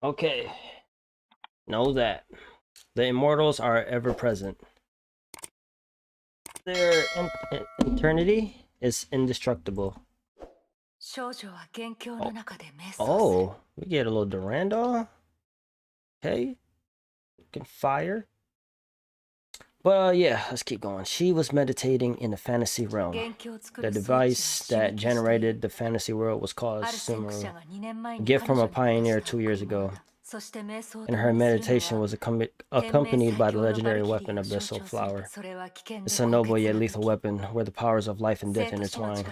Okay. Know that. The immortals are ever present. Their eternity is indestructible. Oh, we get a little Durandal. Okay. Can fire. But yeah, let's keep going. She was meditating in the fantasy realm. The device that generated the fantasy world was called Sumeru, a gift from a pioneer 2 years ago. And her meditation was accompanied by the legendary weapon Abyssal Flower. It's a noble yet lethal weapon where the powers of life and death intertwine.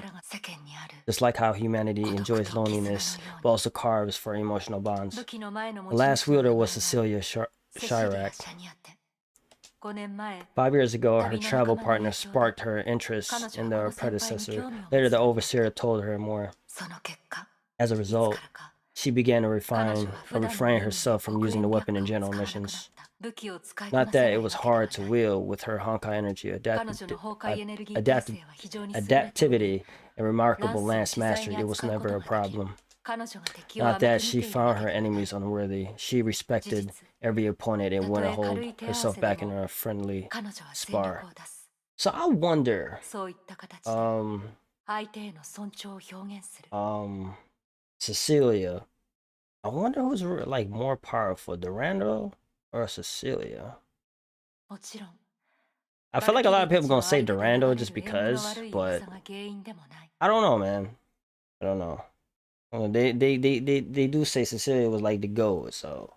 Just like how humanity enjoys loneliness, but also carves for emotional bonds. The last wielder was Cecilia Chirac. 5 years ago, her travel partner sparked her interest in the predecessor. Later, the overseer told her more. As a result, she began to refrain herself from using the weapon in general missions. Not that it was hard to wield with her Honkai energy, adaptivity, and remarkable lance mastery. It was never a problem. Not that she found her enemies unworthy. She respected every opponent and wouldn't hold herself back in a friendly spar. So I wonder, Cecilia, I wonder who's like more powerful, Durandal or Cecilia? I feel like a lot of people gonna say Durandal just because, but I don't know, man. I don't know. They do say Cecilia was like the GOAT, so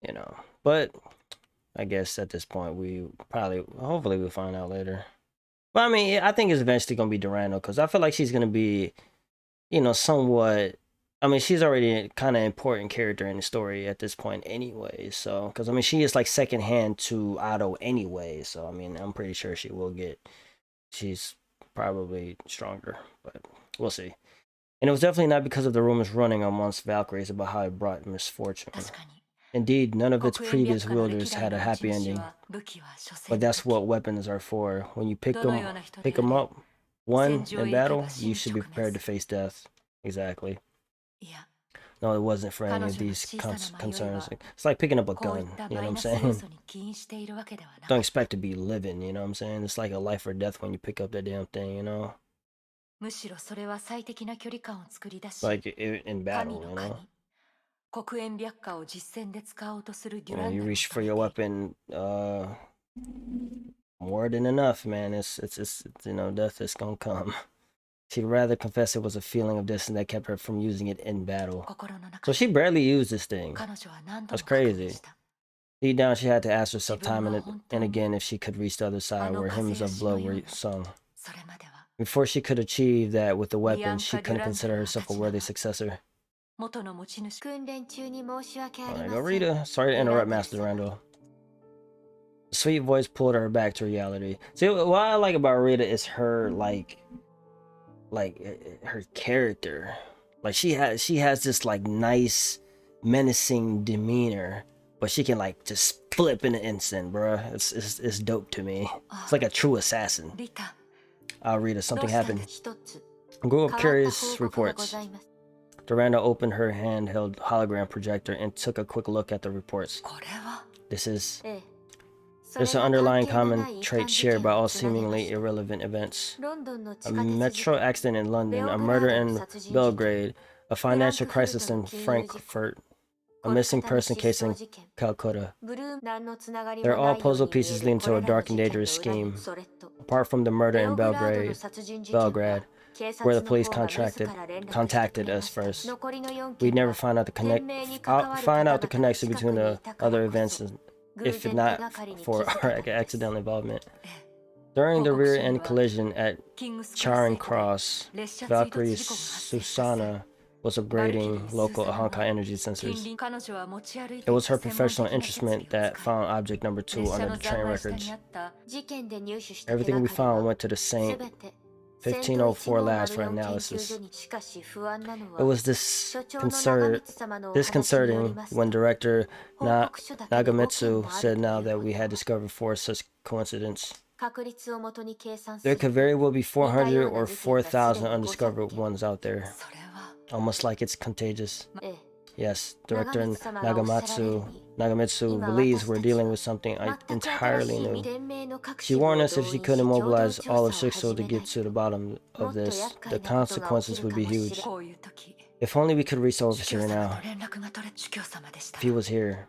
you know. But I guess at this point we hopefully we'll find out later. But I mean, I think it's eventually gonna be Durandal because I feel like she's gonna be, somewhat. I mean, she's already kind of important character in the story at this point anyway. So, because I mean, she is like second hand to Otto anyway. So, I mean, I'm pretty sure she's probably stronger, but we'll see. And it was definitely not because of the rumors running amongst Valkyries about how it brought misfortune. Indeed, none of its previous wielders had a happy ending. But that's what weapons are for. When you pick them up, one in battle, you should be prepared to face death. Exactly. No, it wasn't for any of these concerns. It's like picking up a gun, you know what I'm saying? Don't expect to be living, you know what I'm saying? It's like a life or death when you pick up that damn thing, you know? Like in battle, you know? You reach for your weapon, more than enough, man. It's death is gonna come. She'd rather confess it was a feeling of distance that kept her from using it in battle. So she barely used this thing. That's crazy. Deep down, she had to ask herself time and again if she could reach the other side where hymns of blood were sung. Before she could achieve that with the weapon, she couldn't consider herself a worthy successor. Alright, go Rita. Sorry to interrupt, Master Durandal. The sweet voice pulled her back to reality. See, what I like about Rita is her her character. Like she has this like nice, menacing demeanor, but she can like just flip in an instant, bruh. It's dope to me. It's like a true assassin. Rita, something happened. A group of curious reports. Durandal opened her handheld hologram projector and took a quick look at the reports. There's an underlying common trait shared by all seemingly irrelevant events. A metro accident in London, a murder in Belgrade, a financial crisis in Frankfurt, a missing person case in Calcutta. They're all puzzle pieces leading to a dark and dangerous scheme. Apart from the murder in Belgrade, where the police contacted us first, we'd never find out the connection between the other events, if not for our accidental involvement. During the rear-end collision at Charing Cross, Valkyrie Susanna was upgrading local Honkai energy sensors. It was her professional instrument that found object number 2 under the train records. Everything we found went to the Saint 1504 labs for analysis. It was disconcerting when Director Nagamitsu said now that we had discovered 4 such coincidences. There could very well be 400 or 4,000 undiscovered ones out there. Almost like it's contagious. Yes, Director Nagamitsu believes we're dealing with something entirely new. She warned us if she couldn't mobilize all of Shixo to get to the bottom of this, the consequences would be huge. If only we could reach the officer now. If he was here.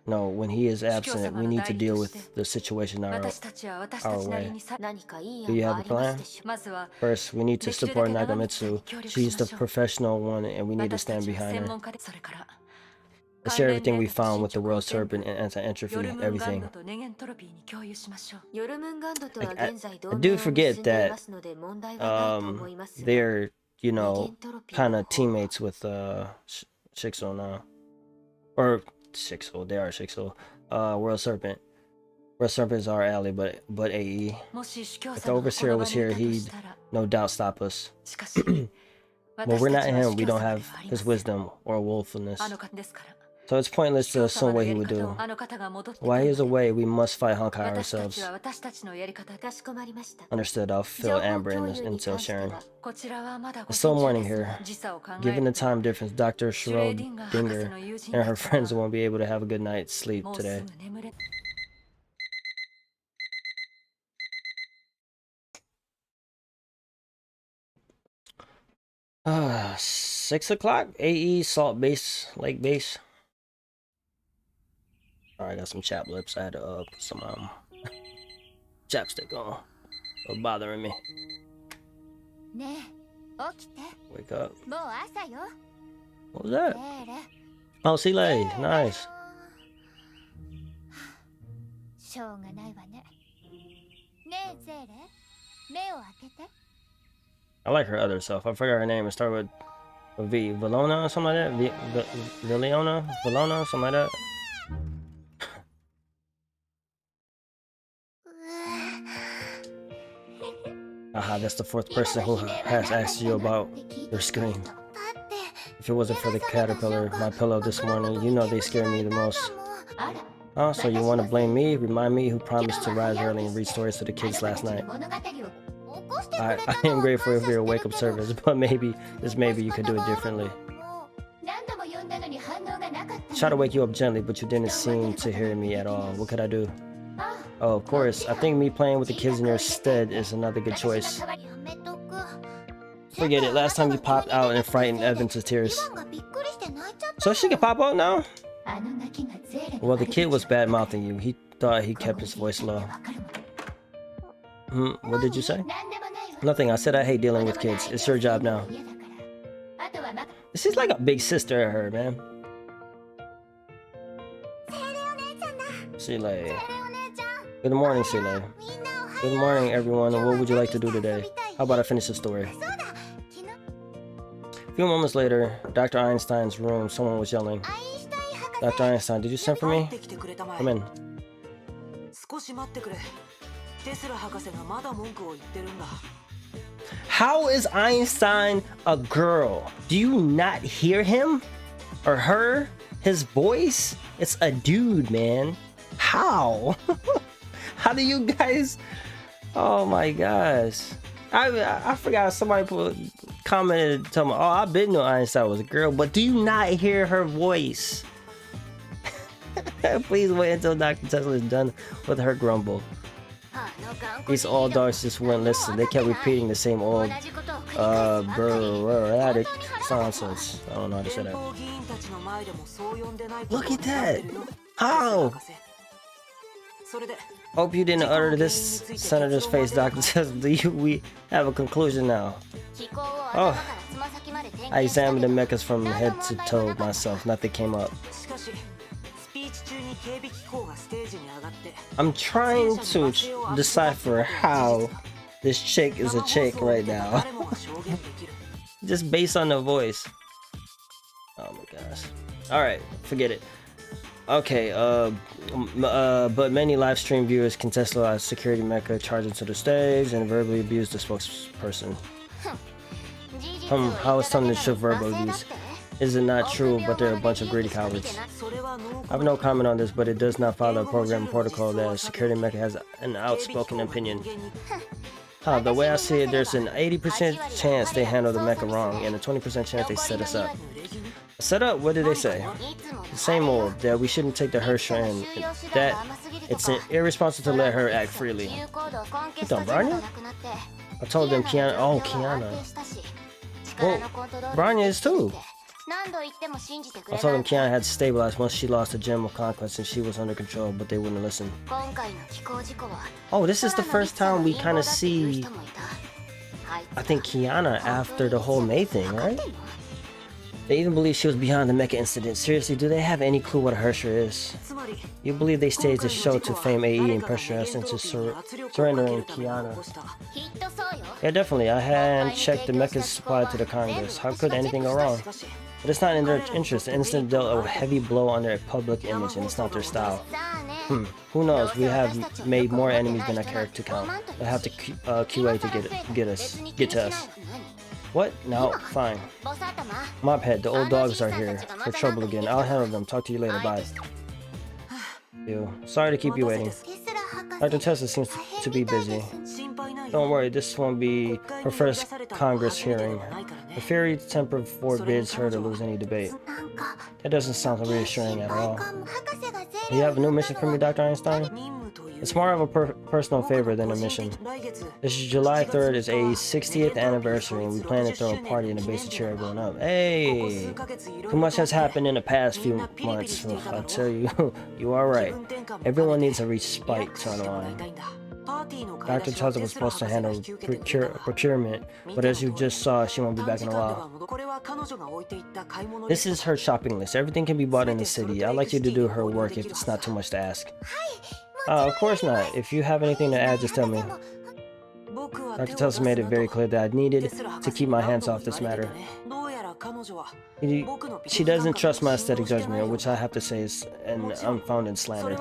No, when he is absent, we need to deal with the situation our way. Do you have a plan? First, we need to support Nagamitsu. She's the professional one and we need to stand behind her. Let's share everything we found with the World Serpent and anti-entropy, everything. I do forget that they're, you know, kind of teammates with Shixo now. Or Shixo, they are Shixo. World Serpent. World Serpent is our ally, but AE. If the Overseer was here, he'd no doubt stop us. But we're not him, we don't have his wisdom or willfulness. So it's pointless to assume what he would do. While he is away, we must fight Honkai ourselves. Understood, I'll fill Amber until Sharon. It's still morning here. Given the time difference, Dr. Schrodinger and her friends won't be able to have a good night's sleep today. Ah, 6 o'clock? AE, Salt Base, Lake Base. Alright, I got some chap lips. I had to put some chapstick on. It's bothering me. Wake up. What was that? Oh, Seele. Nice. I like her other self. I forgot her name. It started with V. Valona or something like that? Viliona? Valona? Something like that? Aha, that's the fourth person who has asked you about your screen. If it wasn't for the caterpillar, my pillow this morning, you know they scare me the most. Oh, so you want to blame me? Remind me who promised to rise early and read stories to the kids last night. I am grateful for your wake-up service, but maybe you could do it differently. Try to wake you up gently, but you didn't seem to hear me at all. What could I do? Oh, of course. I think me playing with the kids in your stead is another good choice. Forget it. Last time you popped out and frightened Evan to tears. So she can pop out now? Well, the kid was bad-mouthing you. He thought he kept his voice low. What did you say? Nothing. I said I hate dealing with kids. It's your job now. This is like a big sister of her, man. Seele. Good morning, Seele. Good morning, everyone. What would you like to do today? How about I finish the story? A few moments later, Dr. Einstein's room, someone was yelling. Dr. Einstein, did you send for me? Come in. How is Einstein a girl? Do you not hear him? Or her? His voice? It's a dude, man. How? How do you guys... Oh my gosh. I forgot somebody commented and told me, oh, I been knew Einstein was a girl, but do you not hear her voice? Please wait until Dr. Tesla is done with her grumble. These old dogs just wouldn't listen. They kept repeating the same old bureaucratic nonsense. I don't know how to say that. Look at that! How? Hope you didn't utter this senator's face, Dr. Tesla. We have a conclusion now. Oh, I examined the mechas from head to toe myself. Nothing came up. I'm trying to decipher how this chick is a chick right now. Just based on the voice. Oh my gosh. Alright, forget it. Okay, but many live stream viewers contested security mecha charged into the stage and verbally abused the spokesperson. I was telling the truth verbal abuse. Is it not true, but they're a bunch of greedy cowards. I have no comment on this, but it does not follow a program protocol that a security mecha has an outspoken opinion. The way I see it, there's an 80% chance they handle the mecha wrong and a 20% chance they set us up. Set up, what did they say? The same old, that we shouldn't take the Hersher in. That it's irresponsible to let her act freely. You done, Branya? I told them Kiana. Oh, Kiana. Well, Branya is too. I told them Kiana had to stabilize once she lost the Gem of Conquest and she was under control, but they wouldn't listen. Oh, this is the first time we kind of see, I think, Kiana after the whole May thing, right? They even believe she was behind the mecha incident. Seriously, do they have any clue what a Hersher is? You believe they staged a show to fame AE and pressure us into surrendering Kiana? Yeah, definitely. I hadn't checked the mecha supply to the Congress. How could anything go wrong? But it's not in their interest. The incident dealt a heavy blow on their public image, and it's not their style. Who knows? We have made more enemies than our character count. I have to QA to get to us. What? No, fine. Mophead, the old dogs are here for trouble again. I'll handle them. Talk to you later. Bye. Ew. Sorry to keep you waiting. Dr. Tessa seems to be busy. Don't worry, this won't be her first Congress hearing. The fairy temper forbids her to lose any debate. That doesn't sound reassuring at all. You have a new mission for me, Dr. Einstein? It's more of a personal favor than a mission. This is July 3rd is a 60th anniversary and we plan to throw a party in the base of cheer everyone up. Hey! Too much has happened in the past few months. I'll tell you, you are right. Everyone needs to reach Spike to unwind. Dr. Tessa was supposed to handle procurement, but as you just saw, she won't be back in a while. This is her shopping list. Everything can be bought in the city. I'd like you to do her work if it's not too much to ask. Of course not. If you have anything to add, just tell me. Dr. Tessa made it very clear that I needed to keep my hands off this matter. She doesn't trust my aesthetic judgment, which I have to say is an unfounded slander.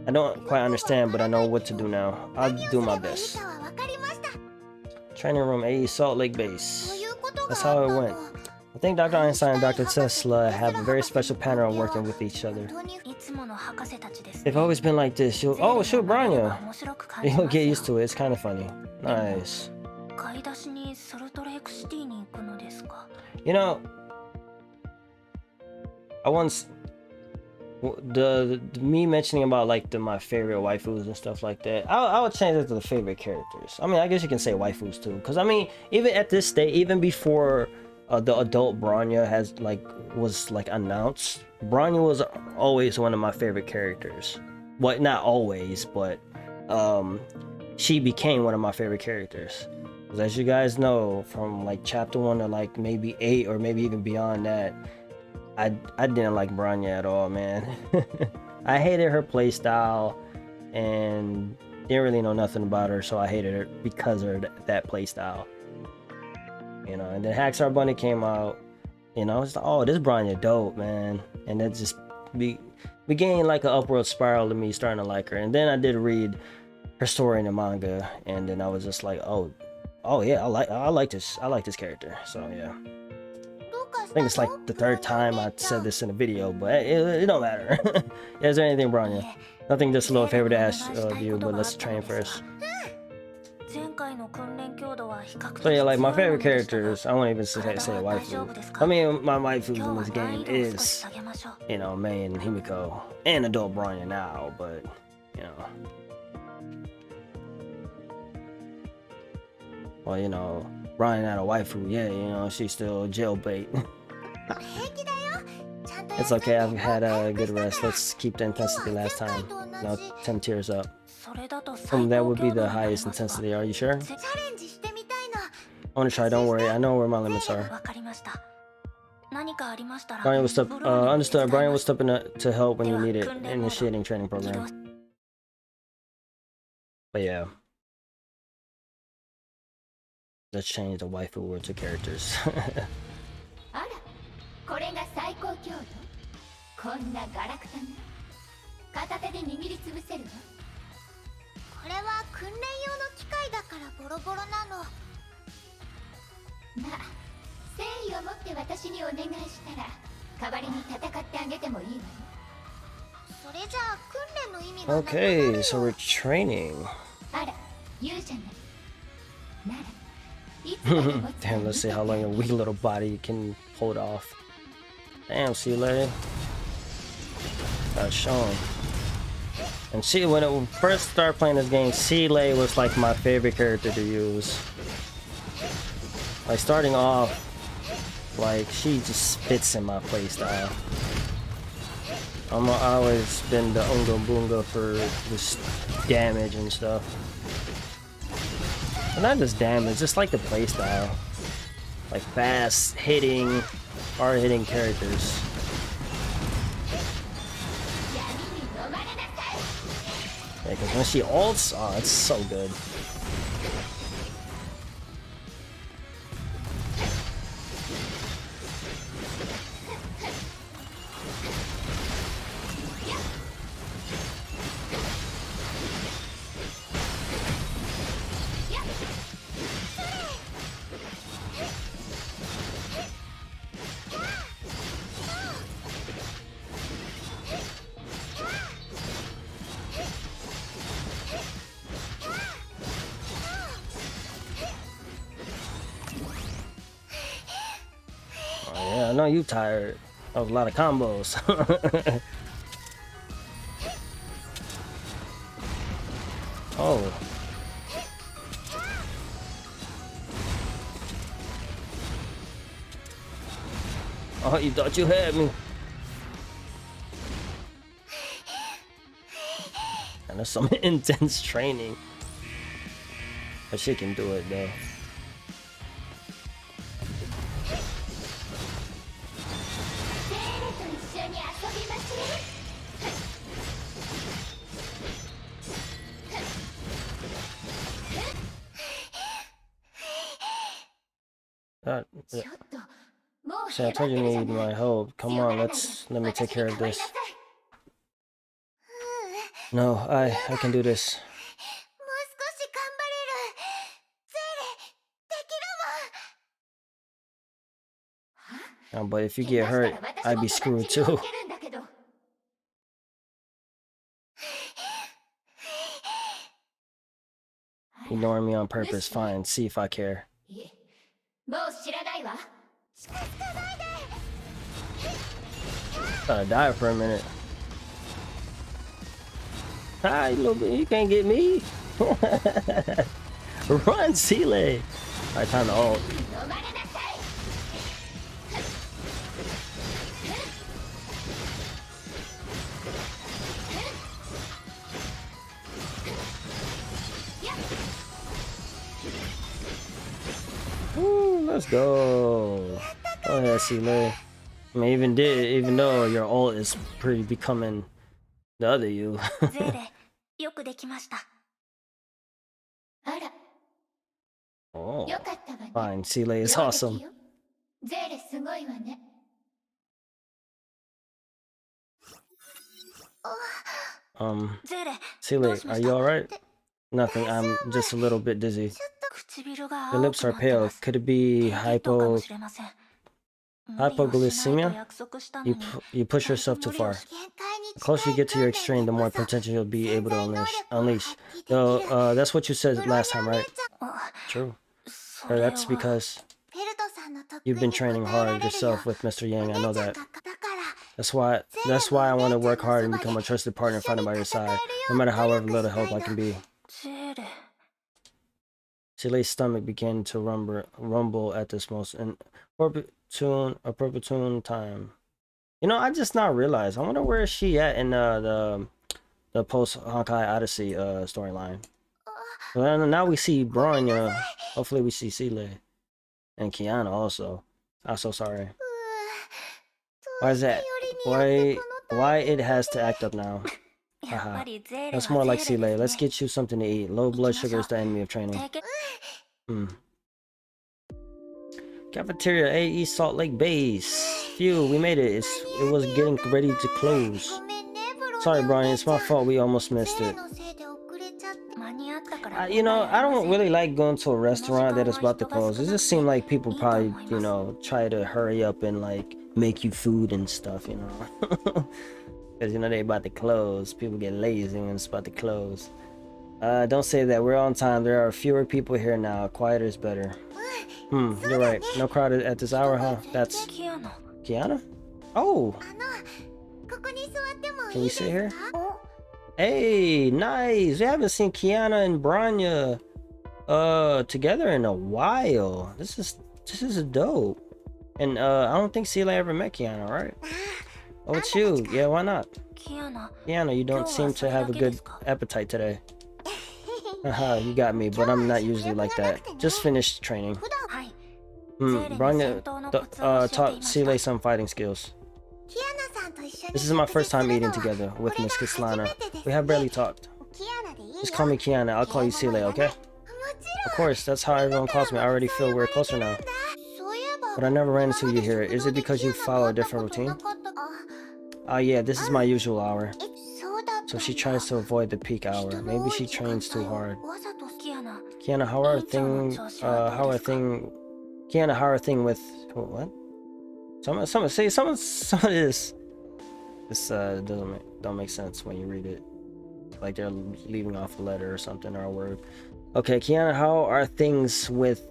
I don't quite understand, but I know what to do now. I'll do my best. Training room AE Salt Lake Base. That's how it went. I think Dr. Einstein and Dr. Tesla have a very special pattern of working with each other. They've always been like this. Oh, shoot, Branya. You'll get used to it. It's kind of funny. Nice. You know, I once... me mentioning about like my favorite waifus and stuff like that, I would change it to the favorite characters. I mean, I guess you can say waifus too, because I mean, even at this stage, even before the adult Branya was announced, Branya was always one of my favorite characters. Well, not always, but she became one of my favorite characters. Because as you guys know, from like chapter 1 to like maybe 8 or maybe even beyond that, I didn't like Branya at all, man. I hated her playstyle and didn't really know nothing about her, so I hated her because of that playstyle. You know, and then Hackstar Bunny came out, you know, it's like, oh, this Branya dope, man. And that just began like an upward spiral to me starting to like her. And then I did read her story in the manga, and then I was just like, oh yeah, I like this character. So yeah. I think it's like the third time I said this in a video, but it don't matter. Is there anything, Branya? Nothing, just a little favor to ask of you, but let's train first. So yeah, like my favorite characters, I won't even say waifu. I mean, my waifus in this game is, you know, Mei and Himiko, and adult Branya now, but, you know. Well, you know, Branya not a waifu, yeah, you know, she's still jailbait. It's okay, I've had a good rest. Let's keep the intensity last time. Now 10 tiers up. That would be the highest intensity, are you sure? I want to try, don't worry, I know where my limits are. Brian was understood. Brian was stepping up to help when you need it, initiating training program. But yeah. Let's change the waifu word to characters. Okay, so we're training. Damn, let's see how long your weak little body can hold off. Damn, Seele. Got shown. And see, when I first started playing this game, Seele was like my favorite character to use. Like starting off, like she just fits in my playstyle. I always been the Unga Boonga for this damage and stuff. But not just damage, just like the playstyle. Like fast hitting, hard hitting characters. Yeah, because when she ults, oh, it's so good. Yeah, I know you tired of a lot of combos. Oh. Oh, you thought you had me. And there's some intense training. But she can do it though. See, I told you need my help. Come on, let me take care of this. No, I can do this. But if you get hurt, I'd be screwed too. Ignoring me on purpose, fine. See if I care. Gotta die for a minute. Hi, little bit. You can't get me. Run, Seele. Alright, time to ult. Woo, let's go. Oh yeah, Seele. I mean, even though your ult is pretty becoming the other you. Oh, fine. Seele is awesome. Seele, are you alright? Nothing. I'm just a little bit dizzy. Your lips are pale. Could it be hypoglycemia? You push yourself too far. The closer you get to your extreme, the more potential you'll be able to unleash. So, that's what you said last time, right? True. Or that's because you've been training hard yourself with Mr. Yang. I know that. That's why I want to work hard and become a trusted partner fighting by your side, no matter however little help I can be. Seele's stomach began to rumble at this most opportune time. You know, I just now realized. I wonder where is she at in the post Honkai Odyssey storyline. Well, now we see Bronya. Hopefully, we see Seele and Kiana also. I'm so sorry. Why is that? Why it has to act up now? Haha. That's more like Seele. Let's get you something to eat. Low blood sugar is the enemy of training. Cafeteria AE Salt Lake Base. Phew, we made it. It was getting ready to close. Sorry, Brian. It's my fault. We almost missed it. You know, I don't really like going to a restaurant that is about to close. It just seems like people probably, you know, try to hurry up and like make you food and stuff, you know. Because, you know, they about to close. People get lazy when it's about to close. Don't say that. We're on time. There are fewer people here now. Quieter is better. You're right. No crowd at this hour, huh? That's Kiana? Oh! Can we sit here? Hey, nice! We haven't seen Kiana and Branya together in a while. This is dope. And I don't think Seele ever met Kiana, right? Oh, it's you. Yeah, why not? Kiana, you don't seem to have a good appetite today. Haha, you got me, but I'm not usually like that. Just finished training. Branya taught Seele some fighting skills. This is my first time eating together with Miss Kislana. We have barely talked. Just call me Kiana. I'll call you Seele, okay? Of course, that's how everyone calls me. I already feel we're closer now. But I never ran into you here. Is it because you follow a different routine? Yeah, this is my usual hour. So she tries to avoid the peak hour. Maybe she trains too hard. Kiana, how are things with what? Some say some of this don't make sense when you read it. Like they're leaving off a letter or something or a word. Okay, Kiana, how are things with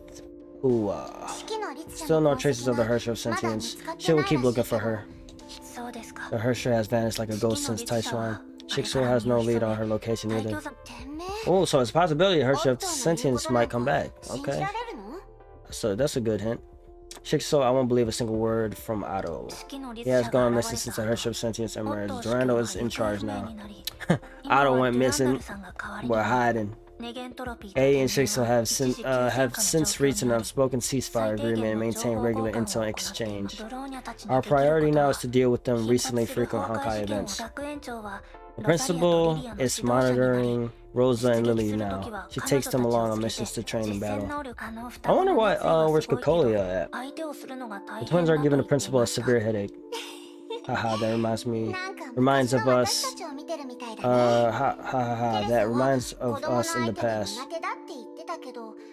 Still no traces of the Hersher of sentience. She will keep looking for her. The Hersher has vanished like a ghost since Taishuan. Shiksu has no lead on her location either. Oh, so it's a possibility Hersher of sentience might come back. Okay. So that's a good hint. Shiksu, I won't believe a single word from Ado. He has gone missing since the Hersher of sentience emerged. Durando is in charge now. Ado went missing. We're hiding. A and Shiksu have since reached an unspoken ceasefire agreement and maintain regular intel exchange. Our priority now is to deal with them recently frequent Honkai events. The principal is monitoring Rosa and Lily now. She takes them along on missions to train in battle. I wonder where's Kokolia at? The twins are giving the principal a severe headache. Haha, that reminds of us. That reminds of us in the past.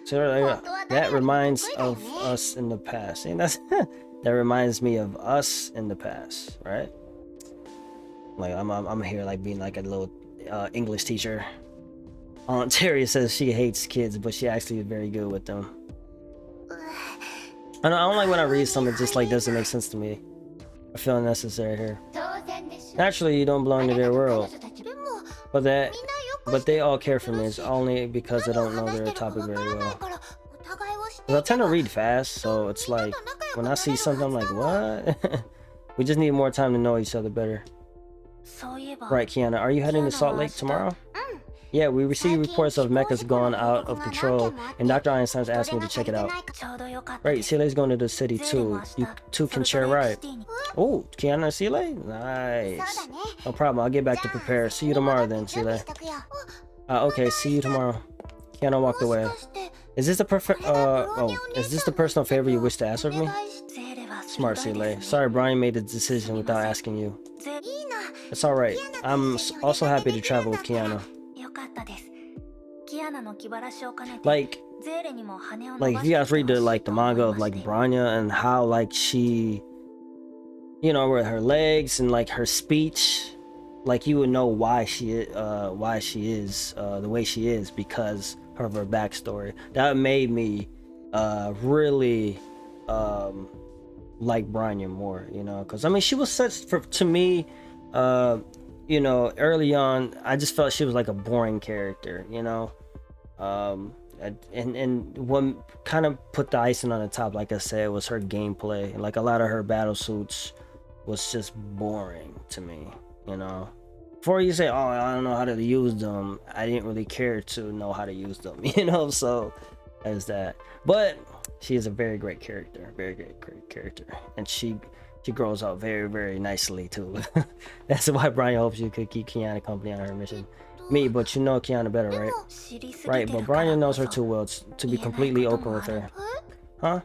So that reminds of us in the past. And that's that reminds me of us in the past, right? Like I'm here like being like a little English teacher. Aunt Terry says she hates kids, but she actually is very good with them. I don't like when I read something just like doesn't make sense to me. I feel unnecessary here. Naturally, you don't belong to their world, but they all care for me. It's only because they don't know their topic very well. I tend to read fast, so it's like when I see something, I'm like, what? We just need more time to know each other better. Right, Kiana, are you heading to Salt Lake tomorrow? Yeah, we received reports of mechas gone out of control, and Dr. Einstein's asked me to check it out. Right, Sele's going to the city too. You two can share a ride. Oh, Kiana and Sele? Nice. No problem, I'll get back to prepare. See you tomorrow then, Sele. Okay, see you tomorrow. Kiana walked away. Is this the personal favor you wish to ask of me? Smart, Sele. Sorry, Brian made the decision without asking you. It's alright. I'm also happy to travel with Kiana. Like if you guys read the manga of like Branya and how like she, you know, with her legs and like her speech, like you would know why she is the way she is because of her backstory. That made me really like Branya more, you know, because I mean she was such to me you know, early on I just felt she was like a boring character, you know. And what kind of put the icing on the top, like I said, was her gameplay. Like a lot of her battle suits was just boring to me, you know. Before you say, oh, I don't know how to use them, I didn't really care to know how to use them, you know. So there's that. But she is a very great character, and she grows up very, very nicely too. That's why Brian hopes you could keep Kiana company on her mission. Me, but you know Kiana better, right? Right, but Brian knows her too well to be completely open with her. Huh?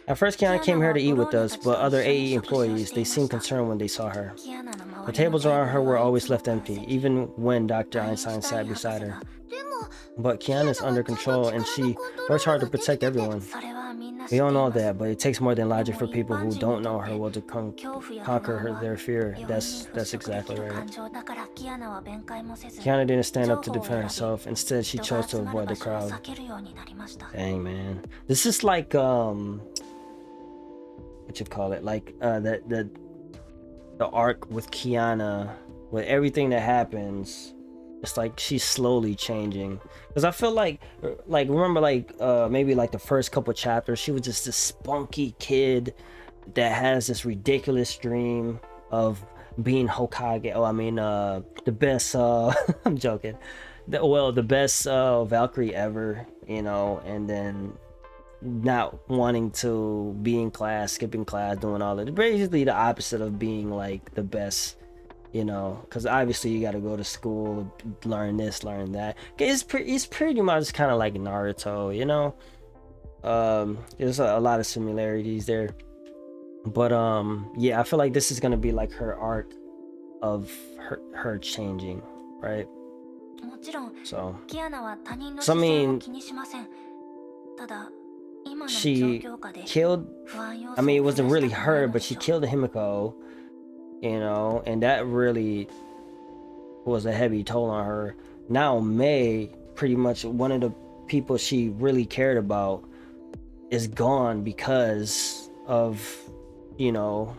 At first Kiana came here to eat with us, but other AE employees, they seemed concerned when they saw her. The tables around her were always left empty, even when Dr. Einstein sat beside her. But Kiana's under control and she works hard to protect everyone. We all know that, but it takes more than logic for people who don't know her will to conquer their fear. That's exactly right. Kiana didn't stand up to defend herself. Instead, she chose to avoid the crowd. Dang, man. This is like what you call it? Like the arc with Kiana, with everything that happens. It's like she's slowly changing, because I feel like remember, like maybe like the first couple chapters, she was just this spunky kid that has this ridiculous dream of being Hokage. Oh, I mean the best I'm joking, the best Valkyrie ever, you know, and then not wanting to be in class, skipping class, doing all that. Basically the opposite of being like the best, you know, because obviously you got to go to school, learn this, learn that. It's pretty much kind of like Naruto, you know. There's a lot of similarities there, but yeah, I feel like this is gonna be like her arc of her changing, right? So I mean, she killed, I mean, it wasn't really her, but she killed Himiko, you know, and that really was a heavy toll on her. Now May, pretty much one of the people she really cared about, is gone because of, you know,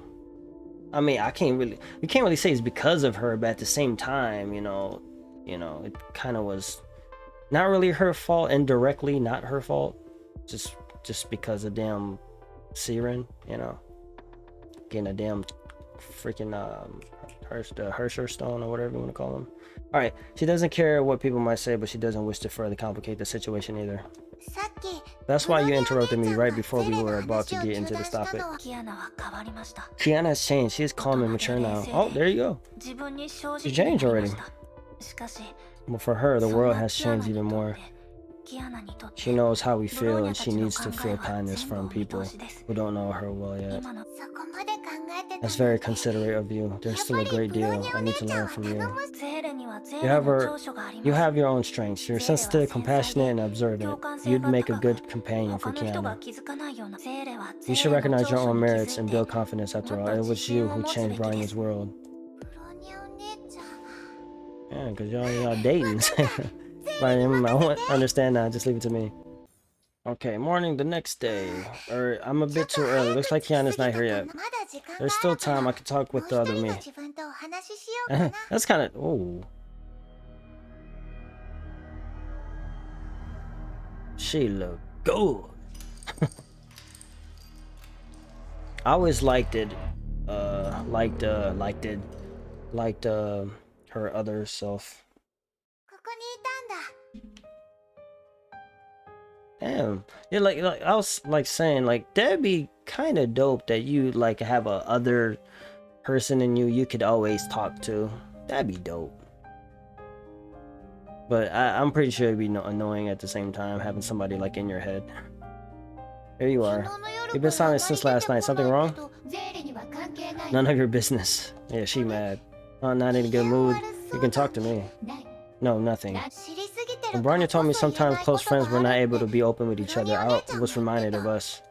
I mean, we can't really say it's because of her, but at the same time, you know, it kind of was not really her fault, indirectly not her fault, just because of damn Siren, you know, getting a damn freaking the Hersher stone or whatever you want to call them. All right, she doesn't care what people might say, but she doesn't wish to further complicate the situation either. That's why you interrupted me right before we were about to get into this topic. Kiana has changed. She is calm and mature now. Oh, there you go. She changed already. But for her, the world has changed even more. She knows how we feel, and she needs to feel kindness from people who don't know her well yet. That's very considerate of you. There's still a great deal I need to learn from you. You have your own strengths. You're sensitive, compassionate, and observant. You'd make a good companion for Kiana. You should recognize your own merits and build confidence. After all, it was you who changed Brian's world. Yeah, because y'all dating. Right, I won't understand that. Just leave it to me. Okay, morning the next day. I'm a bit too early. Looks like Kiana's not here yet. There's still time. I can talk with the other me. That's kind of... Oh. She look good. I always liked it. Liked her other self. Damn. Yeah, like I was like saying, like that'd be kind of dope that you like have a other person in you could always talk to. That'd be dope. But I'm pretty sure it'd be annoying at the same time having somebody like in your head. Here you are. You've been silent since last night. Something wrong? None of your business. Yeah, she mad. Oh, not in a good mood. You can talk to me. No, nothing. When Bronya told me sometimes close friends were not able to be open with each other, I was reminded of us.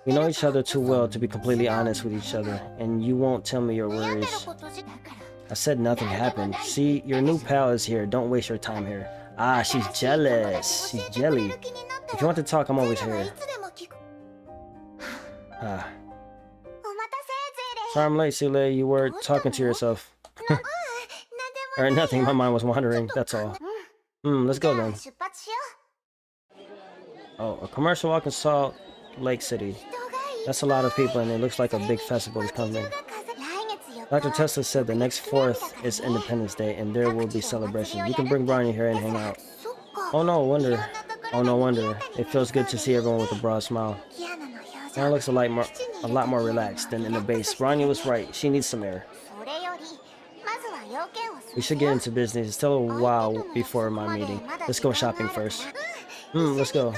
We know each other too well to be completely honest with each other, and you won't tell me your worries. I said nothing happened. See, your new pal is here. Don't waste your time here. Ah, she's jealous. She's jelly. If you want to talk, I'm always here. Ah. Sorry I'm late, Seele. You were talking to yourself. Or nothing, my mind was wandering, that's all. Let's go then. Oh, a commercial walk in Salt Lake City. That's a lot of people, and it looks like a big festival is coming. Dr. Tesla said the next 4th is Independence Day, and there will be celebration. You can bring Bronya here and hang out. Oh no wonder. It feels good to see everyone with a broad smile. Now looks a lot more relaxed than in the base. Bronya was right. She needs some air. We should get into business. It's still a while before my meeting. Let's go shopping first. Let's go.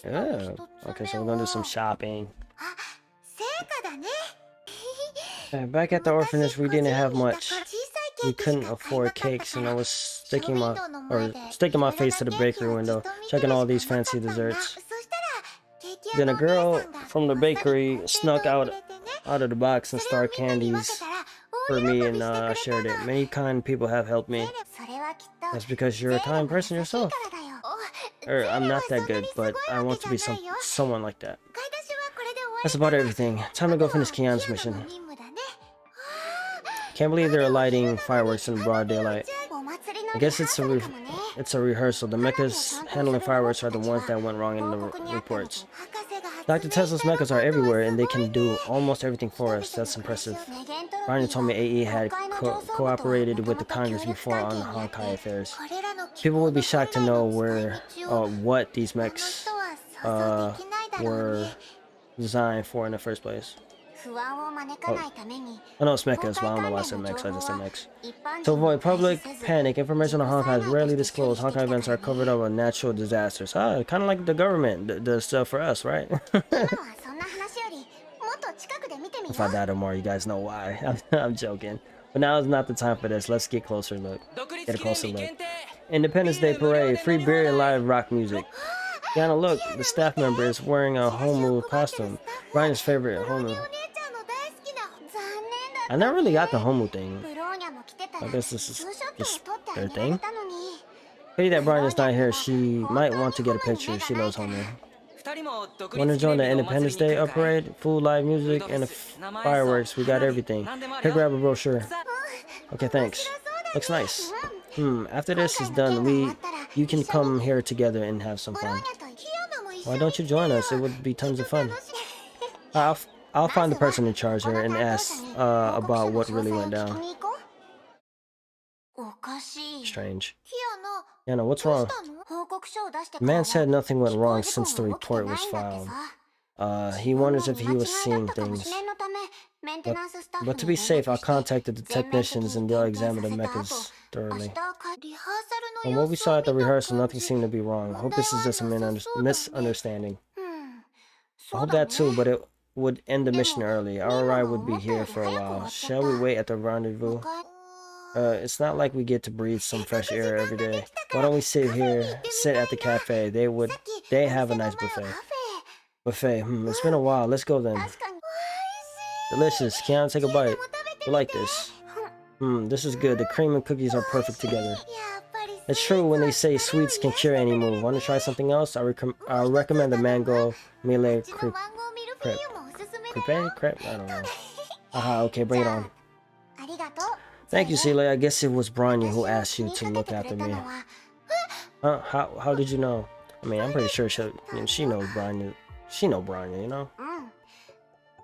Yeah. Okay, so we're gonna do some shopping. Back at the orphanage, we didn't have much. We couldn't afford cakes, and I was sticking my face to the bakery window, checking all these fancy desserts. Then a girl from the bakery snuck out of the box and started candies for me, and shared it. Many kind people have helped me. That's because you're a kind person yourself. Or I'm not that good, but I want to be someone like that. That's about everything. Time to go finish Kiana's mission. Can't believe they're lighting fireworks in broad daylight. I guess it's a rehearsal. The mechas handling fireworks are the ones that went wrong in the reports. Dr. Tesla's mechas are everywhere, and they can do almost everything for us. That's impressive. Brian told me AE had cooperated with the Congress before on the Honkai affairs. People would be shocked to know what these mechs were designed for in the first place. I know it's mechas, but I don't know why I said mechs. I just said mechs. To avoid public panic, information on Honkai is rarely disclosed. Honkai events are covered up with natural disasters. Kind of like the government does stuff for us, right? If I die tomorrow, you guys know why. I'm joking. But now is not the time for this. Let's get a closer look. Independence Day parade, free beer and live rock music. Kiana, look, the staff member is wearing a Homu costume. Brian's favorite Homu. I never really got the Homu thing. I guess this is just their thing. Pity that Brian is not here. She might want to get a picture. She loves Homu. Want to join the Independence Day parade? Food, live music, and fireworks. We got everything. Here, grab a brochure. Okay, thanks. Looks nice. After this is done, you can come here together and have some fun. Why don't you join us? It would be tons of fun. I'll find the person in charge here and ask about what really went down. Strange. Kiana, what's wrong? The man said nothing went wrong since the report was filed. He wonders if he was seeing things. But to be safe, I contacted the technicians and they'll examine the mechas thoroughly. From what we saw at the rehearsal, nothing seemed to be wrong. I hope this is just a misunderstanding. I hope that too, but it would end the mission early. Our ride would be here for a while. Shall we wait at the rendezvous? It's not like we get to breathe some fresh air every day. Why don't we sit at the cafe? They have a nice buffet. It's been a while. Let's go then. Delicious. Kiana, take a bite. You like this? This is good. The cream and cookies are perfect together. It's true when they say sweets can cure any mood. Want to try something else? I recommend the mango melee crepe. Crepe? I don't know. Okay, bring it on. Thank you, Seele. I guess it was Branya who asked you to look after me. How did you know? I mean, I'm pretty sure she knows Branya. She knows Branya, you know?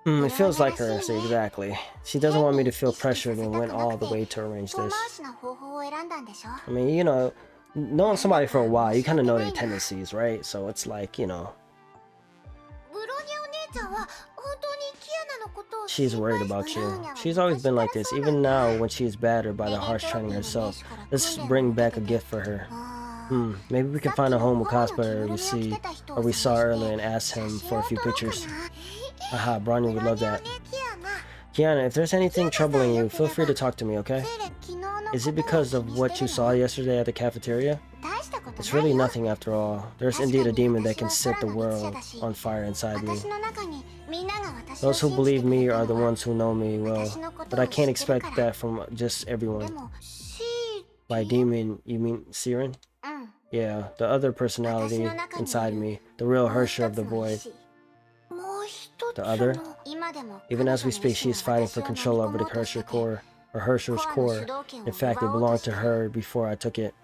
It feels like her, so exactly. She doesn't want me to feel pressured and went all the way to arrange this. I mean, you know, knowing somebody for a while, you kind of know their tendencies, right? So it's like, you know. She's worried about you. She's always been like this, even now when she is battered by the harsh training herself. Let's bring back a gift for her. Maybe we can find a Homu cosplayer we saw earlier and ask him for a few pictures. Branya would love that. Kiana, if there's anything troubling you, feel free to talk to me, okay? Is it because of what you saw yesterday at the cafeteria? It's really nothing after all. There's indeed a demon that can set the world on fire inside me. Those who believe me are the ones who know me well, but I can't expect that from just everyone. By demon, you mean Siren? Yeah, the other personality inside me, the real Hersher of the void. The other? Even as we speak, she is fighting for control over the Hersher core, or Hersher's core. In fact, it belonged to her before I took it.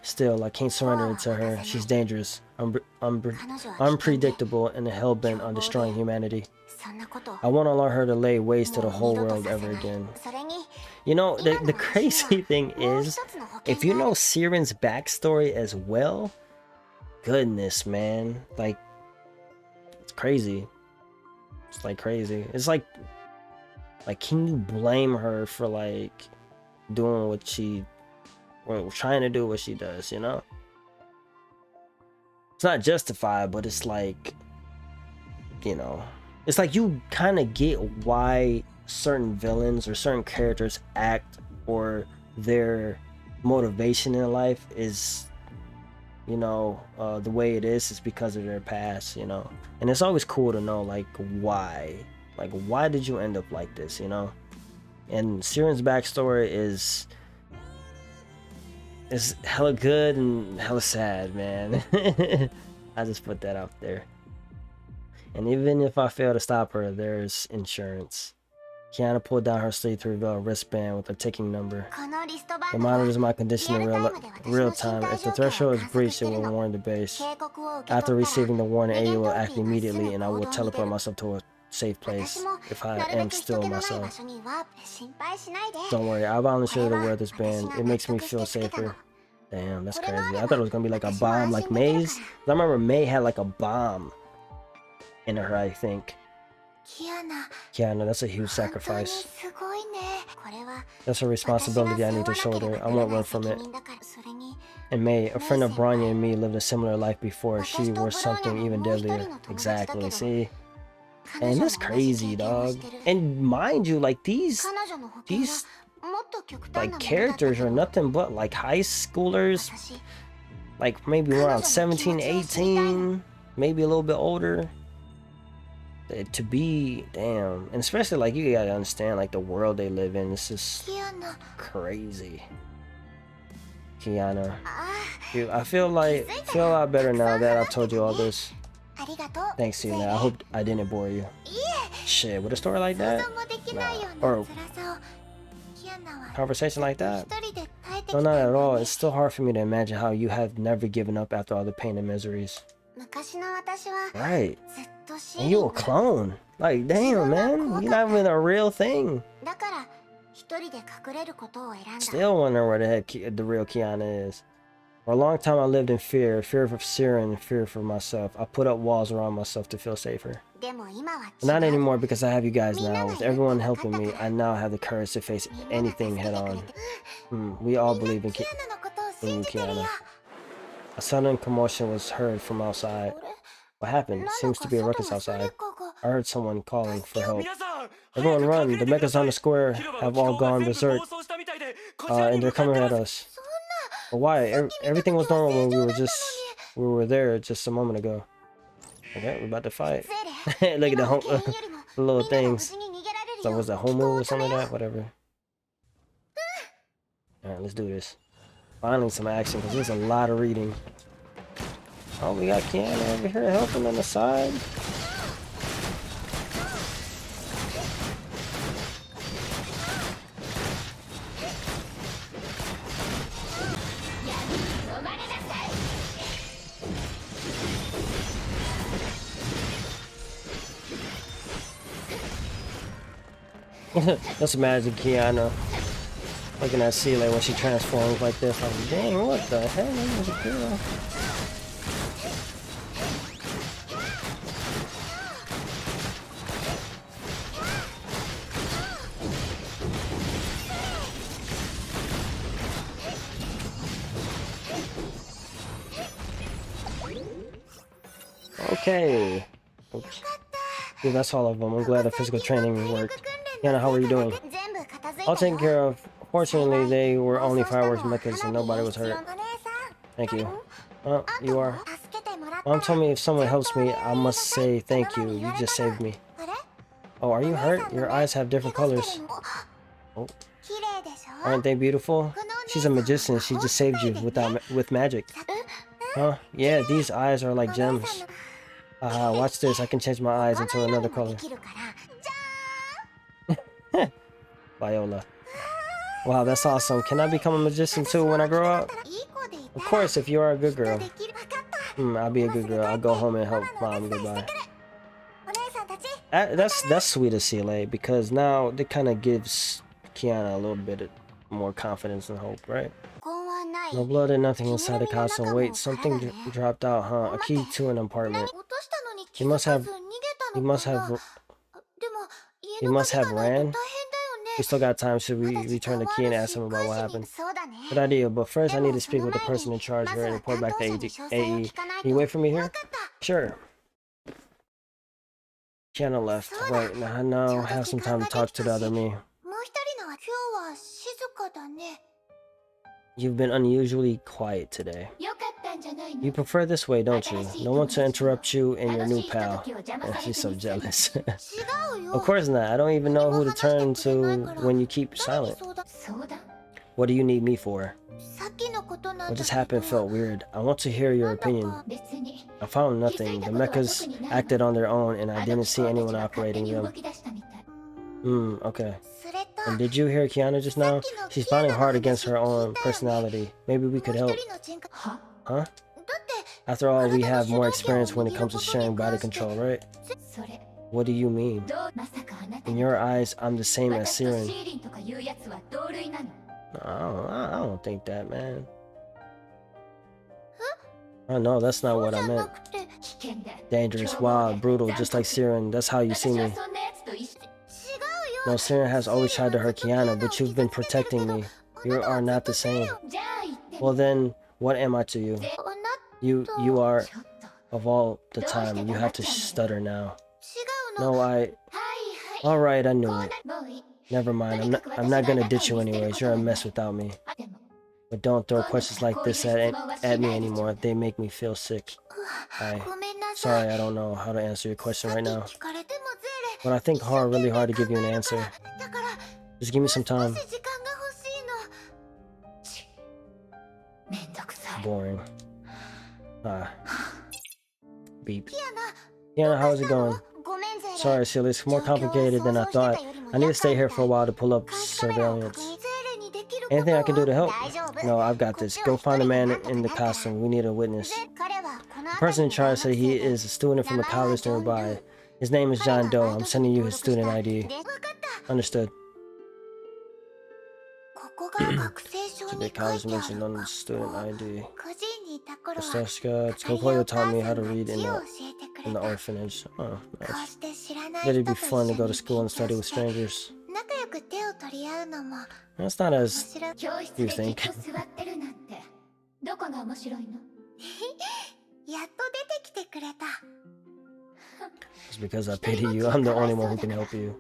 Still, I can't surrender it to her. She's dangerous, unpredictable, and hell-bent on destroying humanity. I won't allow her to lay waste to the whole world ever again. You know, the crazy thing is, if you know Siren's backstory as well, goodness, man, like, it's crazy. It's like crazy. It's like, can you blame her for like doing what trying to do what she does, you know? It's not justified, but it's like, you know, it's like you kind of get why certain villains or certain characters act, or their motivation in life is, you know, the way it is because of their past, you know. And it's always cool to know like why did you end up like this, you know. And Siren's backstory is hella good and hella sad, man. I just put that out there. And even if I fail to stop her, there's insurance. Kiana pulled down her sleeve to reveal a wristband with a ticking number. It monitors my condition in real time. If the threshold is breached, it will warn the base. After receiving the warning, AE will act immediately, and I will teleport myself to a safe place if I am still myself. Don't worry, I volunteered to wear this band. It makes me feel safer. Damn, that's crazy. I thought it was gonna be like a bomb, like May's. I remember May had like a bomb in her, I think. Kiana, that's a huge sacrifice. That's a responsibility I need to shoulder. I won't run from it. And May, a friend of Branya and me lived a similar life before. She was something even deadlier. Exactly, see? And that's crazy, dog. And mind you, like these like characters are nothing but like high schoolers, like maybe around 17, 18, maybe a little bit older. To be, damn, and especially like you gotta understand like the world they live in. It's just crazy. Kiana, dude, I feel a lot better now that I've told you all this. Thanks, Seele. I hope I didn't bore you. Shit, with a story like that, or conversation like that, no, not at all. It's still hard for me to imagine how you have never given up after all the pain and miseries. Right. And you a clone. Like, damn, man. You're not even a real thing. Still wonder where the heck the real Kiana is. For a long time I lived in fear of Siren and fear for myself. I put up walls around myself to feel safer. But not anymore because I have you guys now. With everyone helping me, I now have the courage to face anything head on. We all believe in you, Kiana. A sudden commotion was heard from outside. What happened? Seems to be a ruckus outside. I heard someone calling for help. Everyone run! The mechas on the square have all gone berserk. And they're coming at us. But why? Everything was normal when we were there just a moment ago. Okay, we're about to fight. Look at the little things. So was that homo or something like that? Whatever. Alright, let's do this. Finally some action, because there's a lot of reading. Oh, we got Kiana over here helping on the side. Let's imagine Kiana looking at Seele when she transforms like this. Like, dang, what the hell? That was a girl. Okay. Oops. Yeah, that's all of them. I'm glad the physical training worked. Kiana, how are you doing? All taken care of. Fortunately, they were only fireworks mechas and nobody was hurt. Thank you. You are. Mom told me if someone helps me, I must say thank you. You just saved me. Oh, are you hurt? Your eyes have different colors. Oh. Aren't they beautiful? She's a magician. She just saved you with magic. Huh? Yeah, these eyes are like gems. Watch this. I can change my eyes into another color. Viola. Wow, that's awesome. Can I become a magician too when I grow up? Of course, if you are a good girl. I'll be a good girl. I'll go home and help Mom. Goodbye. That's sweet of Seele, because now it kind of gives Kiana a little bit more confidence and hope, right? No blood and nothing inside the castle. Wait, something dropped out, huh? A key to an apartment. He must have ran. We still got time. Should we return the key and ask him about what happened? Good idea, but first I need to speak with the person in charge here and report back to AE. Can you wait for me here? Sure. Kiana left. Right, now I have some time to talk to the other me. You've been unusually quiet today. You prefer this way, don't you? No one to interrupt you and your new pal. She's so jealous. Of course not. I don't even know who to turn to when you keep silent. What do you need me for? What just happened felt weird. I want to hear your opinion. I found nothing. The mechas acted on their own and I didn't see anyone operating them. Okay. And did you hear Kiana just now? She's fighting hard against her own personality. Maybe we could help. Huh? After all, we have more experience when it comes to sharing body control, right? What do you mean? In your eyes, I'm the same as Siren. I don't think that, man. Oh no, that's not what I meant. Dangerous, wild, brutal, just like Siren. That's how you see me. No, Siren has always tried to hurt Kiana, but you've been protecting me. You are not the same. Well then, what am I to you? You are, of all the time, you have to stutter now. No, Alright, I knew it. Never mind, I'm not gonna ditch you anyways, you're a mess without me. But don't throw questions like this at me anymore, they make me feel sick. Sorry, I don't know how to answer your question right now. But I think really hard to give you an answer. Just give me some time. Boring. Beep. Kiana, how's it going? Sorry, Seele, it's more complicated than I thought. I need to stay here for a while to pull up surveillance. Anything I can do to help? No, I've got this. Go find a man in the costume. We need a witness. The person in charge said he is a student from a college nearby. His name is John Doe. I'm sending you his student ID. Understood. The college mentioned on the student ID. Kokoyo taught me how to read in the orphanage. Oh, nice. It'd be fun to go to school and study with strangers. That's not as you think. It's because I pity you. I'm the only one who can help you.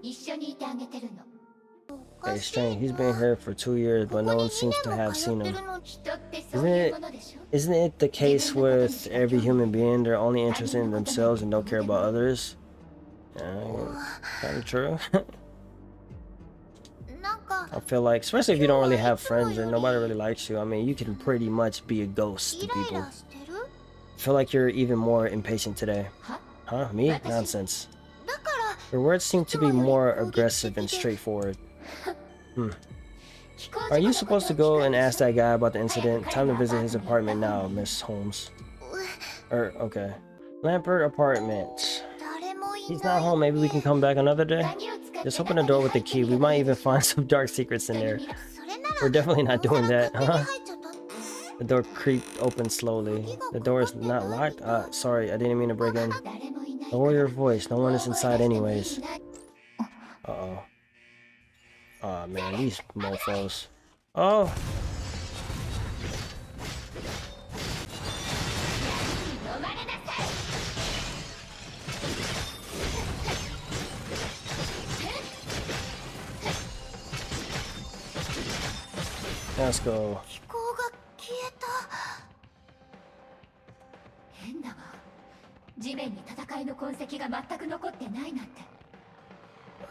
Hey, strange. He's been here for 2 years, but no one seems to have seen him. Isn't it the case with every human being? They're only interested in themselves and don't care about others? Kind of true. I feel like, especially if you don't really have friends or nobody really likes you, I mean, you can pretty much be a ghost to people. I feel like you're even more impatient today. Huh? Me? Nonsense. Your words seem to be more aggressive and straightforward. Are you supposed to go and ask that guy about the incident? Time to visit his apartment now, Miss Holmes. Okay. Lampert apartment. He's not home. Maybe we can come back another day? Just open the door with the key. We might even find some dark secrets in there. We're definitely not doing that, huh? The door creaked open slowly. The door is not locked? Sorry, I didn't mean to break in. Lower your voice. No one is inside anyways. Uh-oh. Aw, man, these mofos. Oh! Let's go.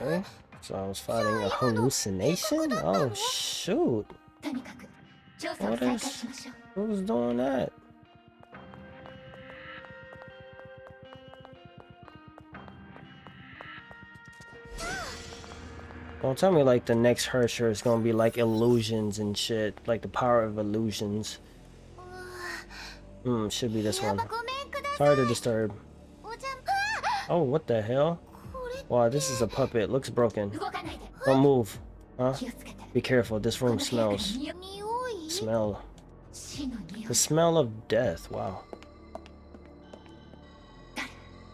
Okay, so I was fighting a hallucination? Oh shoot. Who's doing that? Don't tell me like the next Hersher is gonna be like illusions and shit, like the power of illusions. Should be this one. Sorry to disturb. Oh, what the hell? Wow, this is a puppet. Looks broken. Don't move. Huh? Be careful. This room smells. Smell. The smell of death. Wow.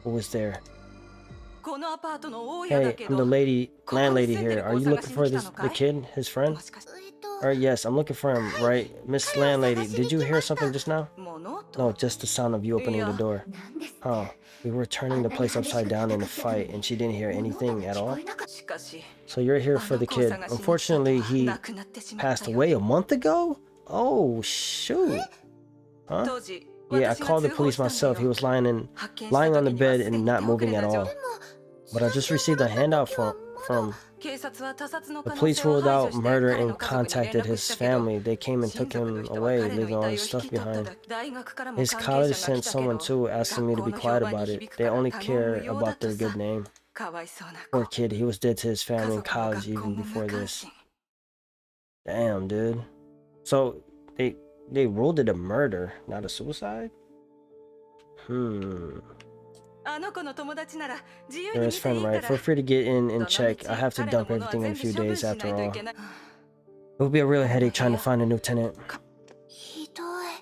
Who is there? Hey, I'm the landlady here. Are you looking for the kid, his friend? Yes, I'm looking for him, right? Miss Landlady, did you hear something just now? No, just the sound of you opening the door. Oh, we were turning the place upside down in a fight and she didn't hear anything at all? So you're here for the kid. Unfortunately, he passed away a month ago? Oh, shoot. Huh? Yeah, I called the police myself. He was lying on the bed and not moving at all. But I just received a handout from the police ruled out murder and contacted his family. They came and took him away, leaving all his stuff behind. His college sent someone too, asking me to be quiet about it. They only care about their good name. Poor kid, he was dead to his family in college even before this. Damn, dude. So they ruled it a murder, not a suicide? They're his friend, right? Feel free to get in and check. I have to dump everything in a few days after all. It would be a real headache trying to find a new tenant.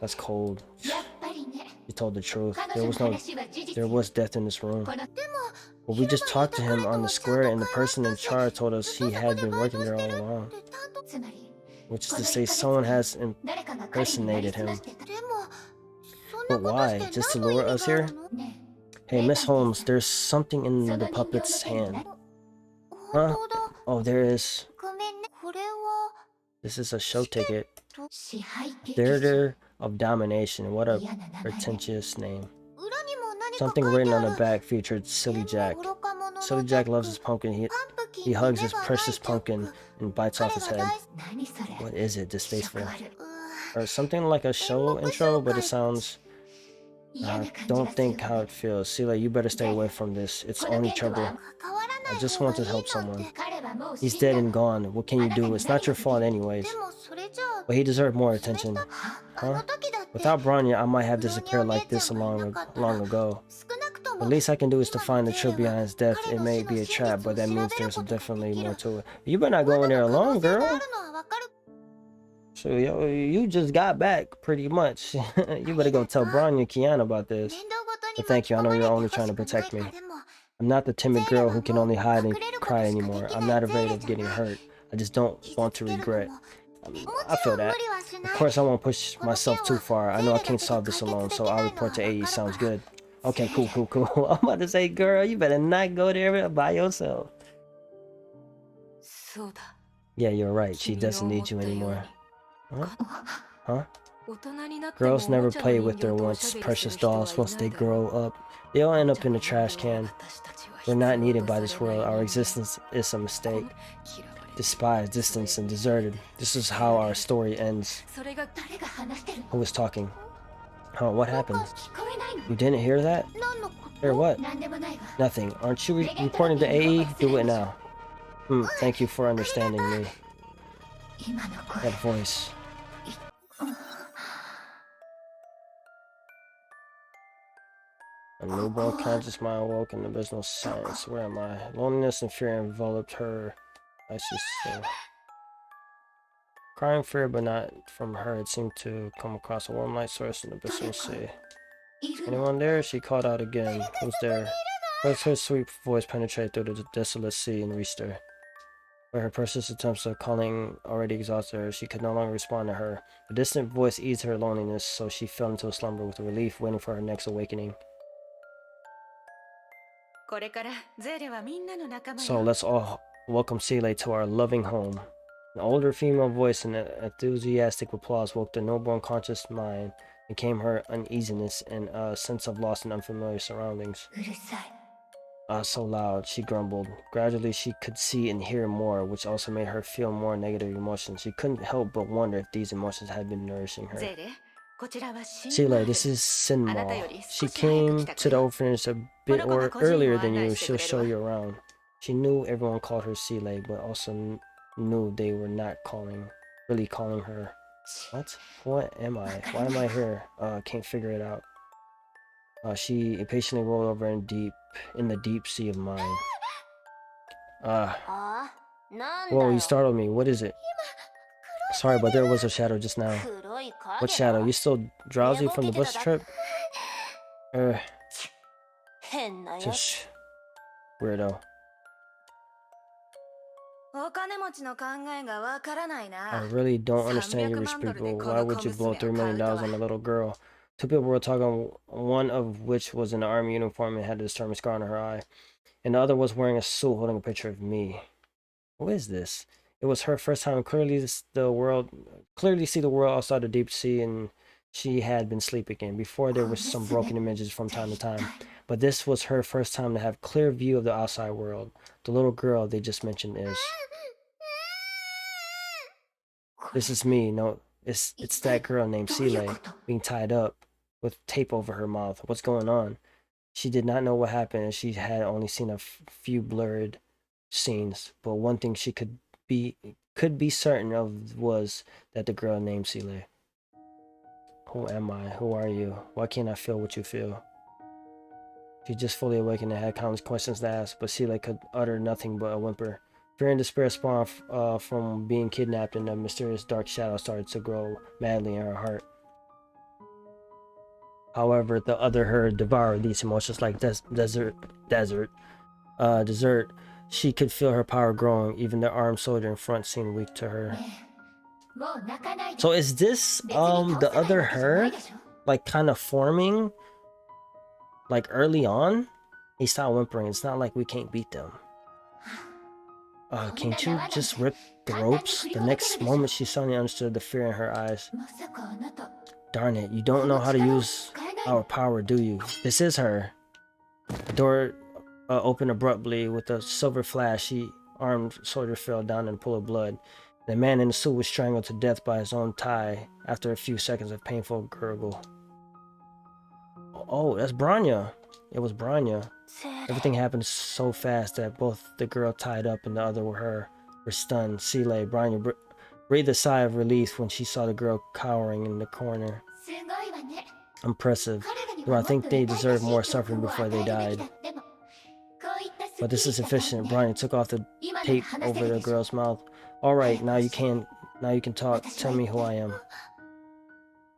That's cold. You told the truth. There was death in this room. Well, we just talked to him on the square and the person in charge told us he had been working there all along. Which is to say someone has impersonated him. But why? Just to lure us here? Hey, Miss Holmes, there's something in the puppet's hand. Huh? Oh, there is. This is a show ticket. Theater of Domination. What a pretentious name. Something written on the back featured Silly Jack. Silly Jack loves his pumpkin. He hugs his precious pumpkin and bites off his head. What is it, distasteful? Or something like a show intro, but it sounds... don't think how it feels. Seele, you better stay away from this. It's only trouble. I just want to help someone. He's dead and gone. What can you do? It's not your fault anyways. But he deserved more attention. Huh? Without Bronya, I might have disappeared like this long ago. The least I can do is to find the truth behind his death. It may be a trap, but that means there's definitely more to it. You better not go in there alone, girl. So, yo, you just got back, pretty much. You better go tell Bronya and Kiana about this. But thank you, I know you're only trying to protect me. I'm not the timid girl who can only hide and cry anymore. I'm not afraid of getting hurt. I just don't want to regret. I feel that. Of course, I won't push myself too far. I know I can't solve this alone, so I'll report to AE. Sounds good. Okay, cool. I'm about to say, girl, you better not go there by yourself. Yeah, you're right. She doesn't need you anymore. Huh? Girls never play with their once precious dolls. Once they grow up, they all end up in the trash can. We're not needed by this world. Our existence is a mistake. Despised, distanced, and deserted. This is how our story ends. Who was talking? Huh, what happened? You didn't hear that? Hear what? Nothing. Aren't you reporting to AE? Do it now. Thank you for understanding me. That voice. A newborn conscious mind awoke in the business science. Where am I? Loneliness and fear enveloped her. I see so. Crying fear, but not from her. It seemed to come across a warm light source in the abyssal sea. Anyone there? She called out again. Who's there? First, her sweet voice penetrated through the desolate sea and reached her. But her persistent attempts of calling already exhausted her. She could no longer respond to her. The distant voice eased her loneliness, so she fell into a slumber with relief, waiting for her next awakening. So let's all welcome Seele to our loving home. An older female voice and enthusiastic applause woke the newborn conscious mind and came her uneasiness and a sense of lost and unfamiliar surroundings. So loud, she grumbled. Gradually, she could see and hear more, which also made her feel more negative emotions. She couldn't help but wonder if these emotions had been nourishing her. Seele, this is Sinmal. She came to the orphanage a bit earlier than you. She'll show you around. She knew everyone called her Seele, but also knew they were not really calling her. What am I? Why am I here? Can't figure it out. She impatiently rolled over in the deep sea of mind. Whoa, you startled me. What is it? Sorry, but there was a shadow just now. What shadow? You still drowsy from the bus trip? Just weirdo. I really don't understand you rich people. Why would you blow $3 million on a little girl? Two people were talking, one of which was in an army uniform and had a disturbing scar on her eye, and the other was wearing a suit holding a picture of me. Who is this? It was her first time clearly see the world outside the deep sea, and she had been sleeping again. Before there were some broken images from time to time, but this was her first time to have clear view of the outside world. The little girl they just mentioned is. This is me. No, it's that girl named Seele being tied up with tape over her mouth. What's going on? She did not know what happened, and she had only seen a few blurred scenes. But one thing she could be certain of was that the girl named Seele. Who am I? Who are you? Why can't I feel what you feel? She just fully awakened and had countless questions to ask, but Seele could utter nothing but a whimper. Fear and despair spawned from being kidnapped, and a mysterious dark shadow started to grow madly in her heart. However, the other her devoured these emotions like dessert. She could feel her power growing. Even the armed soldier in front seemed weak to her. So is this the other her, like kind of forming, like early on? He stopped whimpering. It's not like we can't beat them. Can't you just rip the ropes? The next moment she suddenly understood the fear in her eyes. Darn it, you don't know how to use our power, do you? This is her. The door opened abruptly with a silver flash. The armed soldier fell down in a pool of blood. The man in the suit was strangled to death by his own tie after a few seconds of painful gurgle. Oh, that's Branya. It was Branya. Everything happened so fast that both the girl tied up and the other were stunned. Seele, Branya breathed a sigh of relief when she saw the girl cowering in the corner. Impressive. Though I think they deserved more suffering before they died. But this is sufficient. Branya took off the tape over the girl's mouth. All right, now you can talk. Tell me who I am.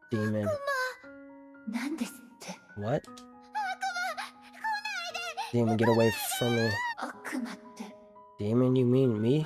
Demon. What? Demon, get away from me. Demon, you mean me?